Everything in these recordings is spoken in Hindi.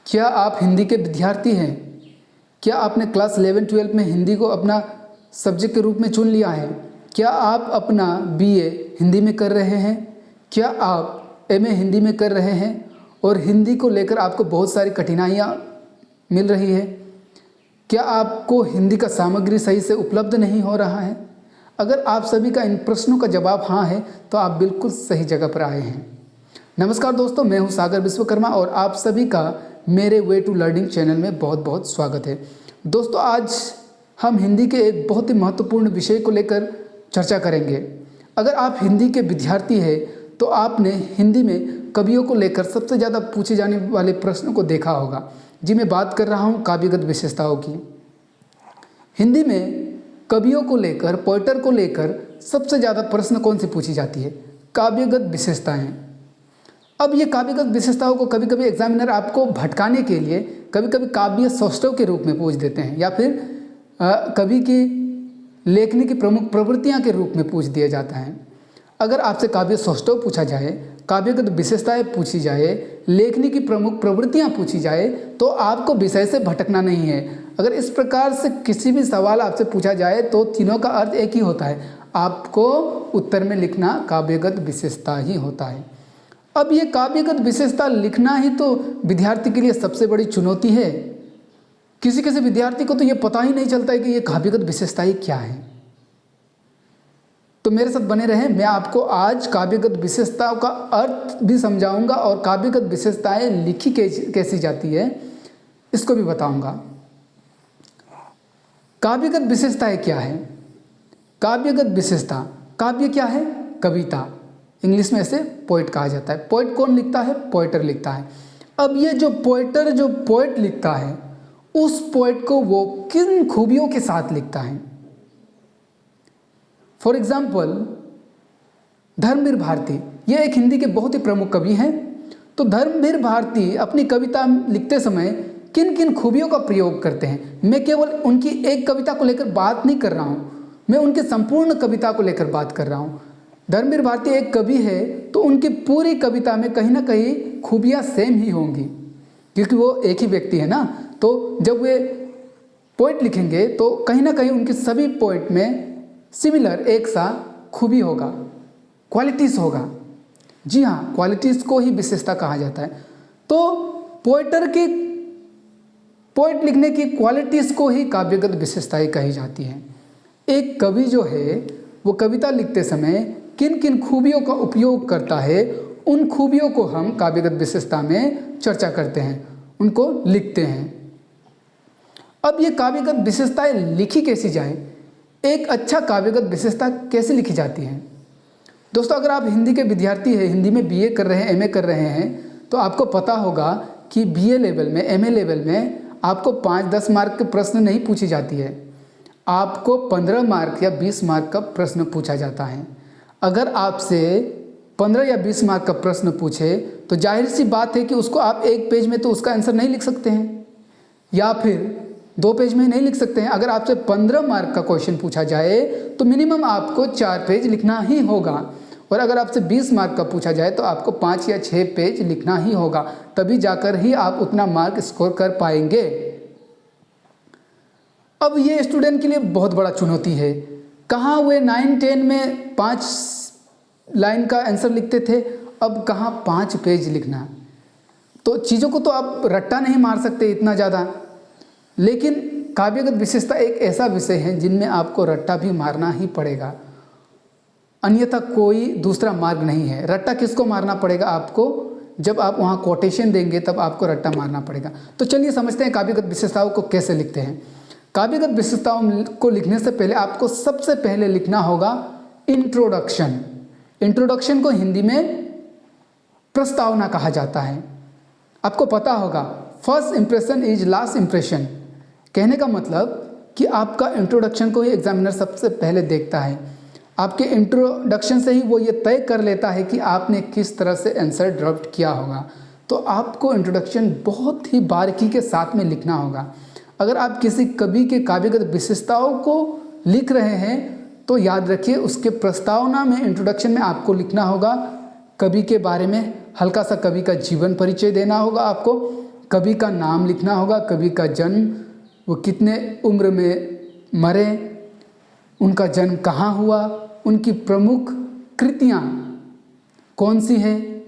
क्या आप हिंदी के विद्यार्थी हैं? क्या आपने क्लास 11-12 में हिंदी को अपना सब्जेक्ट के रूप में चुन लिया है? क्या आप अपना बीए हिंदी में कर रहे हैं? क्या आप एमए हिंदी में कर रहे हैं और हिंदी को लेकर आपको बहुत सारी कठिनाइयाँ मिल रही है? क्या आपको हिंदी का सामग्री सही से उपलब्ध नहीं हो रहा है? अगर आप सभी का इन प्रश्नों का जवाब हाँ है तो आप बिल्कुल सही जगह पर आए हैं। नमस्कार दोस्तों, मैं हूं सागर विश्वकर्मा और आप सभी का मेरे वे टू लर्निंग चैनल में बहुत बहुत स्वागत है। दोस्तों, आज हम हिंदी के एक बहुत ही महत्वपूर्ण विषय को लेकर चर्चा करेंगे। अगर आप हिंदी के विद्यार्थी हैं तो आपने हिंदी में कवियों को लेकर सबसे ज़्यादा पूछे जाने वाले प्रश्नों को देखा होगा। जी, मैं बात कर रहा हूँ काव्यगत विशेषताओं की। हिंदी में कवियों को लेकर, पोएटर को लेकर सबसे ज़्यादा प्रश्न कौन सी पूछी जाती है? काव्यगत विशेषताएं। अब ये काव्यगत विशेषताओं को कभी कभी एग्जामिनर आपको भटकाने के लिए कभी कभी काव्य सौष्ठव के रूप में पूछ देते हैं या फिर कवि की लेखनी की प्रमुख प्रवृत्तियां के रूप में पूछ दिया जाता है। अगर आपसे काव्य सौष्ठव पूछा जाए, काव्यगत विशेषताएं पूछी जाए, लेखनी की प्रमुख प्रवृत्तियां पूछी जाए तो आपको विषय से भटकना नहीं है। अगर इस प्रकार से किसी भी सवाल आपसे पूछा जाए तो तीनों का अर्थ एक ही होता है, आपको उत्तर में लिखना काव्यगत विशेषता ही होता है। अब ये काव्यगत विशेषता लिखना ही तो विद्यार्थी के लिए सबसे बड़ी चुनौती है। किसी किसी विद्यार्थी को तो ये पता ही नहीं चलता है कि ये काव्यगत विशेषताएं क्या है। तो मेरे साथ बने रहें, मैं आपको आज काव्यगत विशेषताओं का अर्थ भी समझाऊंगा और काव्यगत विशेषताएं लिखी कैसी जाती है इसको भी बताऊंगा। काव्यगत विशेषताएं क्या है? काव्यगत विशेषता, काव्य क्या है? कविता, इंग्लिश में ऐसे पोएट कहा जाता है। पोएट कौन लिखता है? पोएटर लिखता है। अब ये जो पोएट लिखता है, उस पोएट को वो किन खूबियों के साथ लिखता है? फॉर एग्जाम्पल, धर्मवीर भारती, ये एक हिंदी के बहुत ही प्रमुख कवि हैं। तो धर्मवीर भारती अपनी कविता लिखते समय किन किन खूबियों का प्रयोग करते हैं? मैं केवल उनकी एक कविता को लेकर बात नहीं कर रहा हूँ, मैं उनकी संपूर्ण कविता को लेकर बात कर रहा हूँ। धर्मवीर भारती एक कवि है तो उनकी पूरी कविता में कहीं ना कहीं खूबियाँ सेम ही होंगी, क्योंकि वो एक ही व्यक्ति है ना। तो जब वे पोएट लिखेंगे तो कहीं ना कहीं उनके सभी पोएट में सिमिलर, एक सा खूबी होगा, क्वालिटीज़ होगा। जी हाँ, क्वालिटीज़ को ही विशेषता कहा जाता है। तो पोएट लिखने की क्वालिटीज़ को ही काव्यगत विशेषताएं कही जाती हैं। एक कवि जो है वो कविता लिखते समय किन किन खूबियों का उपयोग करता है, उन खूबियों को हम काव्यगत विशेषता में चर्चा करते हैं, उनको लिखते हैं। अब ये काव्यगत विशेषताएं लिखी कैसी जाए? एक अच्छा काव्यगत विशेषता कैसे लिखी जाती है? दोस्तों, अगर आप हिंदी के विद्यार्थी हैं, हिंदी में बीए कर रहे हैं, एमए कर रहे हैं, तो आपको पता होगा कि बीए लेवल में, एमए लेवल में आपको 5-10 मार्क के प्रश्न नहीं पूछी जाती है, आपको 15 मार्क या 20 मार्क का प्रश्न पूछा जाता है। अगर आपसे 15 या 20 मार्क का प्रश्न पूछे तो जाहिर सी बात है कि उसको आप एक पेज में तो उसका आंसर नहीं लिख सकते हैं या फिर 2 पेज में नहीं लिख सकते हैं। अगर आपसे 15 मार्क का क्वेश्चन पूछा जाए तो मिनिमम आपको 4 पेज लिखना ही होगा, और अगर आपसे 20 मार्क का पूछा जाए तो आपको 5 या 6 पेज लिखना ही होगा, तभी जाकर ही आप उतना मार्क स्कोर कर पाएंगे। अब ये स्टूडेंट के लिए बहुत बड़ा चुनौती है। कहाँ वे 9-10 में 5 लाइन का आंसर लिखते थे, अब कहाँ 5 पेज लिखना। तो चीज़ों को तो आप रट्टा नहीं मार सकते इतना ज़्यादा, लेकिन काव्यगत विशेषता एक ऐसा विषय है जिनमें आपको रट्टा भी मारना ही पड़ेगा, अन्यथा कोई दूसरा मार्ग नहीं है। रट्टा किसको मारना पड़ेगा? आपको। जब आप वहाँ कोटेशन देंगे तब आपको रट्टा मारना पड़ेगा। तो चलिए समझते हैं काव्यगत विशेषताओं को कैसे लिखते हैं। काव्यगत विशेषताओं को लिखने से पहले आपको सबसे पहले लिखना होगा इंट्रोडक्शन। इंट्रोडक्शन को हिंदी में प्रस्तावना कहा जाता है। आपको पता होगा, first impression is last impression. कहने का मतलब कि आपका इंट्रोडक्शन को ही एग्जामिनर सबसे पहले देखता है। आपके इंट्रोडक्शन से ही वो ये तय कर लेता है कि आपने किस तरह से आंसर ड्राफ्ट किया होगा। तो आपको इंट्रोडक्शन बहुत ही बारीकी के साथ में लिखना होगा। अगर आप किसी कवि के काव्यगत विशेषताओं को लिख रहे हैं तो याद रखिए उसके प्रस्तावना में, इंट्रोडक्शन में आपको लिखना होगा कवि के बारे में, हल्का सा कवि का जीवन परिचय देना होगा आपको, कवि का नाम लिखना होगा, कवि का जन्म, वो कितने उम्र में मरे, उनका जन्म कहाँ हुआ, उनकी प्रमुख कृतियाँ कौन सी हैं,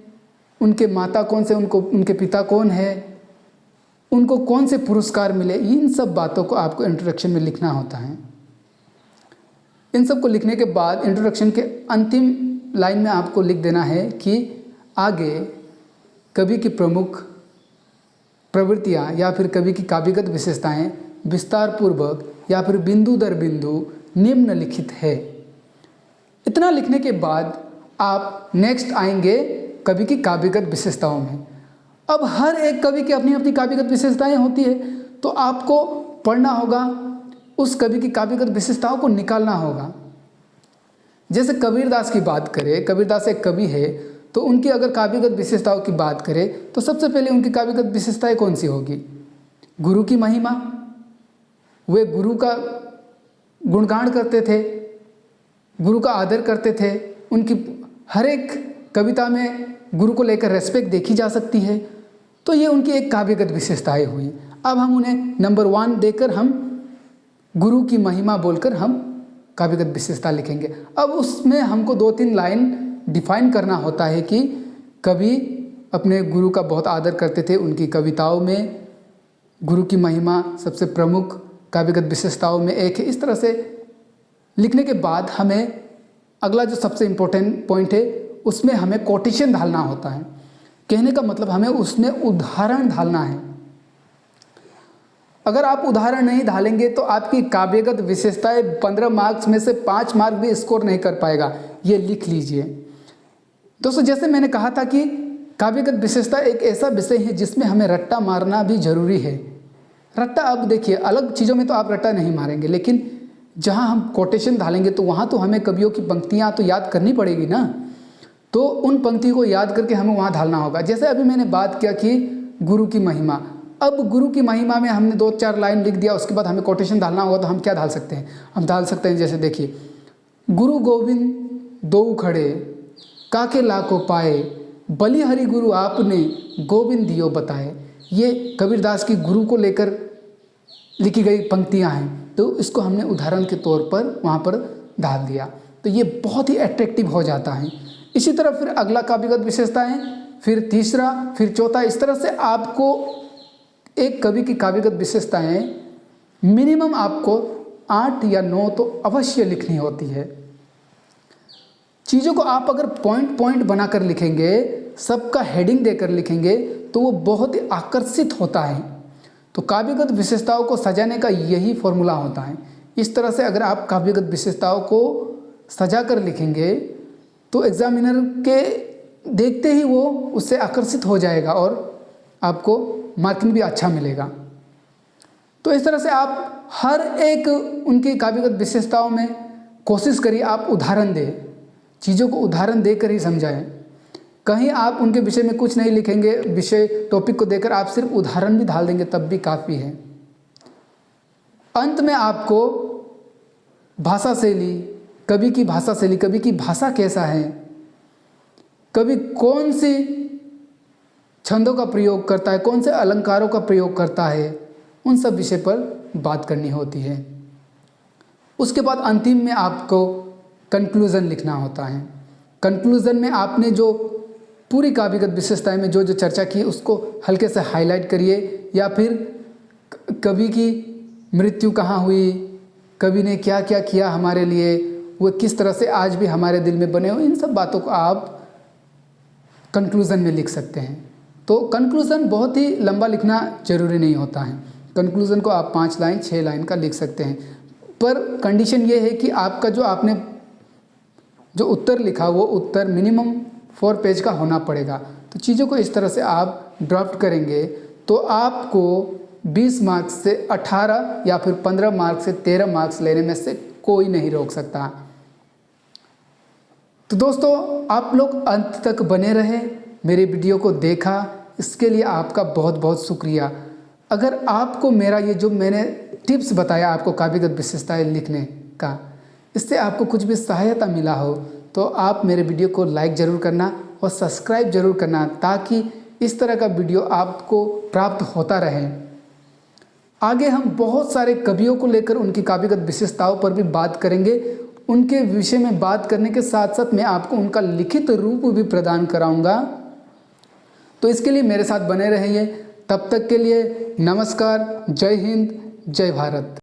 उनके माता कौन से, उनके पिता कौन है, उनको कौन से पुरस्कार मिले, इन सब बातों को आपको इंट्रोडक्शन में लिखना होता है। इन सब को लिखने के बाद इंट्रोडक्शन के अंतिम लाइन में आपको लिख देना है कि आगे कवि की प्रमुख प्रवृत्तियाँ या फिर कवि की काव्यगत विशेषताएं विस्तार पूर्वक या फिर बिंदु दर बिंदु निम्नलिखित है। इतना लिखने के बाद आप नेक्स्ट आएंगे कवि की काव्यगत विशेषताओं में। अब हर एक कवि की अपनी अपनी काव्यगत विशेषताएं होती है, तो आपको पढ़ना होगा, उस कवि की काव्यगत विशेषताओं को निकालना होगा। जैसे कबीरदास की बात करें, कबीरदास एक कवि है, तो उनकी अगर काव्यगत विशेषताओं की बात करें तो सबसे पहले उनकी काव्यगत विशेषताएं कौन सी होगी? गुरु की महिमा, वे गुरु का गुणगान करते थे, गुरु का आदर करते थे, उनकी हर एक कविता में गुरु को लेकर रेस्पेक्ट देखी जा सकती है, तो ये उनकी एक काव्यगत विशेषताएं हुई। अब हम उन्हें नंबर 1 देकर हम गुरु की महिमा बोलकर हम काव्यगत विशेषता लिखेंगे। अब उसमें हमको 2-3 लाइन डिफाइन करना होता है कि कवि अपने गुरु का बहुत आदर करते थे, उनकी कविताओं में गुरु की महिमा सबसे प्रमुख काव्यगत विशेषताओं में एक है। इस तरह से लिखने के बाद हमें अगला जो सबसे इम्पोर्टेंट पॉइंट है, उसमें हमें कोटेशन डालना होता है। कहने का मतलब हमें उसमें उदाहरण डालना है। अगर आप उदाहरण नहीं डालेंगे तो आपकी काव्यगत विशेषताएं 15 मार्क्स में से 5 मार्क भी स्कोर नहीं कर पाएगा, ये लिख लीजिए। दोस्तों, जैसे मैंने कहा था कि काव्यगत विशेषता एक ऐसा विषय है जिसमें हमें रट्टा मारना भी जरूरी है। रट्टा, अब देखिए, अलग चीज़ों में तो आप रट्टा नहीं मारेंगे, लेकिन जहाँ हम कोटेशन डालेंगे तो वहाँ तो हमें कवियों की पंक्तियाँ तो याद करनी पड़ेगी ना, तो उन पंक्ति को याद करके हमें वहाँ डालना होगा। जैसे अभी मैंने बात किया कि गुरु की महिमा, अब गुरु की महिमा में हमने 2-4 लाइन लिख दिया, उसके बाद हमें कोटेशन डालना होगा, तो हम क्या डाल सकते हैं? हम डाल सकते हैं, जैसे देखिए, गुरु गोविंद दो खड़े काके लाको पाए, बलि हरि गुरु आपने गोविंद दियो बताए। ये कबीरदास की गुरु को लेकर लिखी गई पंक्तियां हैं, तो इसको हमने उदाहरण के तौर पर वहाँ पर डाल दिया, तो ये बहुत ही अट्रैक्टिव हो जाता है। इसी तरह फिर अगला काव्यगत विशेषताएं, फिर तीसरा, फिर चौथा, इस तरह से आपको एक कवि की काव्यगत विशेषताएं मिनिमम आपको 8 या 9 तो अवश्य लिखनी होती है। चीज़ों को आप अगर पॉइंट पॉइंट बनाकर लिखेंगे, सबका हेडिंग देकर लिखेंगे, तो वो बहुत ही आकर्षित होता है। तो काव्यगत विशेषताओं को सजाने का यही फॉर्मूला होता है। इस तरह से अगर आप काव्यगत विशेषताओं को सजा कर लिखेंगे तो एग्जामिनर के देखते ही वो उससे आकर्षित हो जाएगा और आपको मार्किंग भी अच्छा मिलेगा। तो इस तरह से आप हर एक उनकी काव्यगत विशेषताओं में कोशिश करिए आप उदाहरण दें, चीज़ों को उदाहरण देकर ही समझाएं। कहीं आप उनके विषय में कुछ नहीं लिखेंगे, विषय टॉपिक को देकर आप सिर्फ उदाहरण भी डाल देंगे तब भी काफ़ी है। अंत में आपको भाषा शैली, कवि की भाषा शैली, कवि की भाषा कैसा है, कवि कौन सी छंदों का प्रयोग करता है, कौन से अलंकारों का प्रयोग करता है, उन सब विषय पर बात करनी होती है। उसके बाद अंतिम में आपको कंक्लूज़न लिखना होता है। कंक्लूज़न में आपने जो पूरी काव्यगत विशेषताएं में जो जो चर्चा की उसको हल्के से हाईलाइट करिए, या फिर कवि की मृत्यु कहाँ हुई, कवि ने क्या क्या किया हमारे लिए, वो किस तरह से आज भी हमारे दिल में बने हो, इन सब बातों को आप कंक्लूज़न में लिख सकते हैं। तो कंक्लूज़न बहुत ही लंबा लिखना ज़रूरी नहीं होता है। कंक्लूज़न को आप 5 लाइन 6 लाइन का लिख सकते हैं, पर कंडीशन ये है कि आपका जो आपने जो उत्तर लिखा वो उत्तर मिनिमम 4 पेज का होना पड़ेगा। तो चीज़ों को इस तरह से आप ड्राफ्ट करेंगे तो आपको 20 मार्क्स से 18 या फिर 15 मार्क्स से 13 मार्क्स लेने में से कोई नहीं रोक सकता। तो दोस्तों, आप लोग अंत तक बने रहे, मेरे वीडियो को देखा, इसके लिए आपका बहुत बहुत शुक्रिया। अगर आपको मेरा ये जो मैंने टिप्स बताया आपको काव्यगत विशेषताएं लिखने का, इससे आपको कुछ भी सहायता मिला हो तो आप मेरे वीडियो को लाइक ज़रूर करना और सब्सक्राइब ज़रूर करना, ताकि इस तरह का वीडियो आपको प्राप्त होता रहे। आगे हम बहुत सारे कवियों को लेकर उनकी काव्यगत विशेषताओं पर भी बात करेंगे। उनके विषय में बात करने के साथ साथ मैं आपको उनका लिखित रूप भी प्रदान कराऊंगा। तो इसके लिए मेरे साथ बने रहिए। तब तक के लिए नमस्कार, जय हिंद, जय भारत।